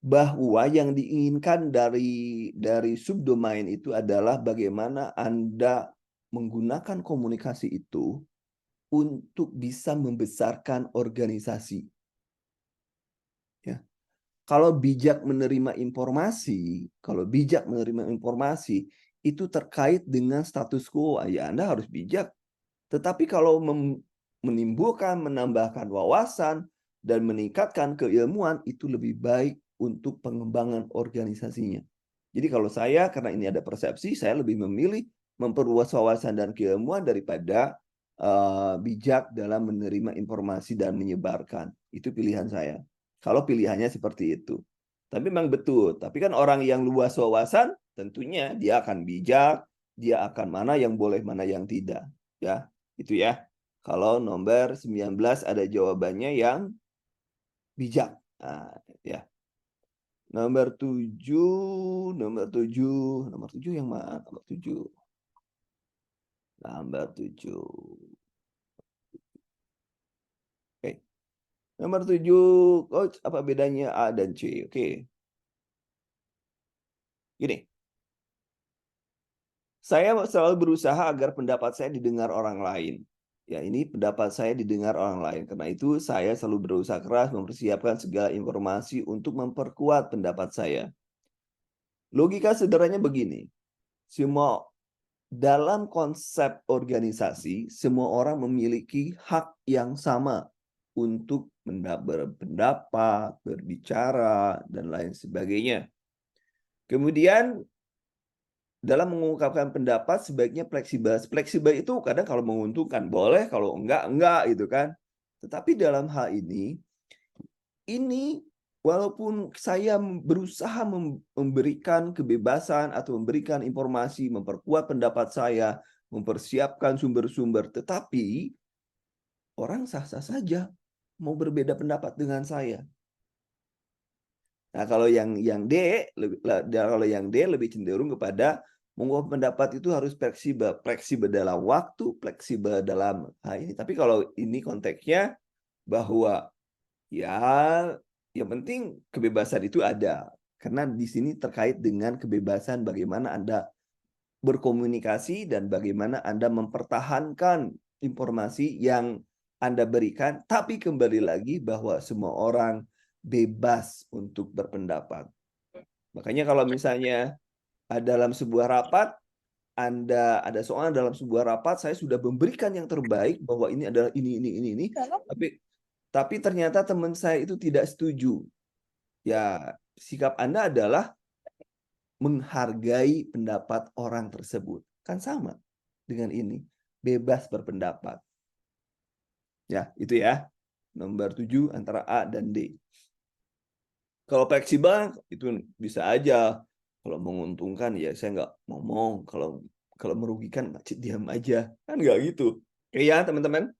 bahwa yang diinginkan dari subdomain itu adalah bagaimana Anda menggunakan komunikasi itu untuk bisa membesarkan organisasi. Ya. Kalau bijak menerima informasi, itu terkait dengan status quo, ya Anda harus bijak. Tetapi kalau menimbulkan, menambahkan wawasan, dan meningkatkan keilmuan, itu lebih baik untuk pengembangan organisasinya. Jadi kalau saya, karena ini ada persepsi, saya lebih memilih memperluas wawasan dan keilmuan daripada bijak dalam menerima informasi dan menyebarkan. Itu pilihan saya. Kalau pilihannya seperti itu. Tapi memang betul. Tapi kan orang yang luas wawasan, tentunya dia akan bijak, dia akan mana yang boleh, mana yang tidak. Ya, itu ya. Kalau nomor 19 ada jawabannya yang bijak. Nah, ya. Nomor 7 yang mana? Nomor 7. Oke. Nomor 7, coach, apa bedanya A dan C? Oke. Gini. Saya selalu berusaha agar pendapat saya didengar orang lain. Ya, ini pendapat saya didengar orang lain. Karena itu saya selalu berusaha keras mempersiapkan segala informasi untuk memperkuat pendapat saya. Logika sederhananya begini. Dalam konsep organisasi, semua orang memiliki hak yang sama untuk berpendapat, berbicara, dan lain sebagainya. Kemudian dalam mengungkapkan pendapat sebaiknya fleksibel. Fleksibel itu kadang kalau menguntungkan boleh, kalau enggak gitu kan. Tetapi dalam hal ini walaupun saya berusaha memberikan kebebasan atau memberikan informasi, memperkuat pendapat saya, mempersiapkan sumber-sumber, tetapi orang sah-sah saja mau berbeda pendapat dengan saya. Nah, kalau yang D lebih cenderung kepada mengungkapkan pendapat itu harus fleksibel dalam waktu, fleksibel dalam hal ini. Tapi kalau ini konteksnya bahwa ya, yang penting kebebasan itu ada. Karena di sini terkait dengan kebebasan bagaimana Anda berkomunikasi dan bagaimana Anda mempertahankan informasi yang Anda berikan. Tapi kembali lagi bahwa semua orang bebas untuk berpendapat. Makanya kalau misalnya dalam sebuah rapat, Anda ada soal dalam sebuah rapat, saya sudah memberikan yang terbaik bahwa ini adalah ini. Tapi ternyata teman saya itu tidak setuju. Ya, sikap Anda adalah menghargai pendapat orang tersebut. Kan sama dengan ini. Bebas berpendapat. Ya, itu ya. Nomor 7 antara A dan D. Kalau fleksibel, itu bisa aja. Kalau menguntungkan, ya saya nggak ngomong. Kalau merugikan, diam aja. Kan nggak gitu. Oke ya, teman-teman.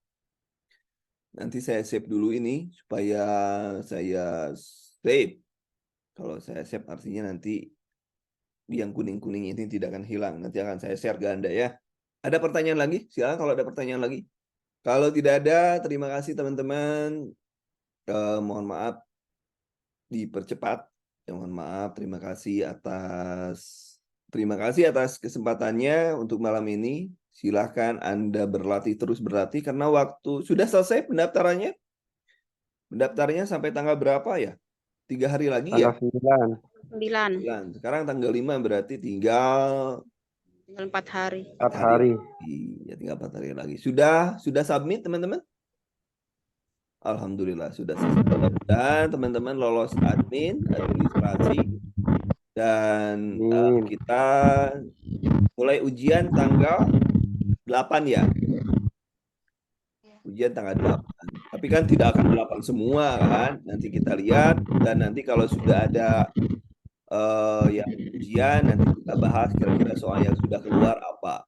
Nanti saya save dulu ini supaya saya save. Kalau saya save artinya nanti yang kuning-kuning ini tidak akan hilang. Nanti akan saya share ke Anda ya. Ada pertanyaan lagi? Silakan kalau ada pertanyaan lagi. Kalau tidak ada, terima kasih teman-teman. Mohon maaf dipercepat. Mohon maaf, terima kasih atas kesempatannya untuk malam ini. Silahkan Anda terus berlatih karena waktu sudah selesai pendaftarannya. Pendaftarannya sampai tanggal berapa ya? 3 hari lagi ya? Tanggal 9. 9. Sekarang tanggal 5 berarti tinggal 4 hari. 4 hari. Ya, tinggal 4 hari lagi. Sudah submit teman-teman? Alhamdulillah sudah selesai. Mudah-mudahan teman-teman lolos administrasi dan kita mulai ujian tanggal 8 ya. Ujian tanggal 8. Tapi kan tidak akan 8 semua kan. Nanti kita lihat dan nanti kalau sudah ada yang ujian nanti kita bahas kira-kira soal yang sudah keluar apa.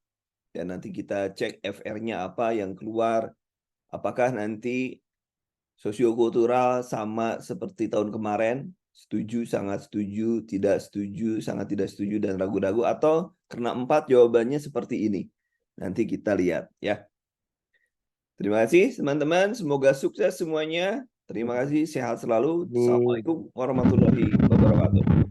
Dan nanti kita cek FR-nya apa yang keluar. Apakah nanti sosiokultural sama seperti tahun kemarin, setuju, sangat setuju, tidak setuju, sangat tidak setuju, dan ragu-ragu, atau kena 4 jawabannya seperti ini. Nanti kita lihat ya. Terima kasih teman-teman, semoga sukses semuanya. Terima kasih, sehat selalu. Assalamualaikum warahmatullahi wabarakatuh.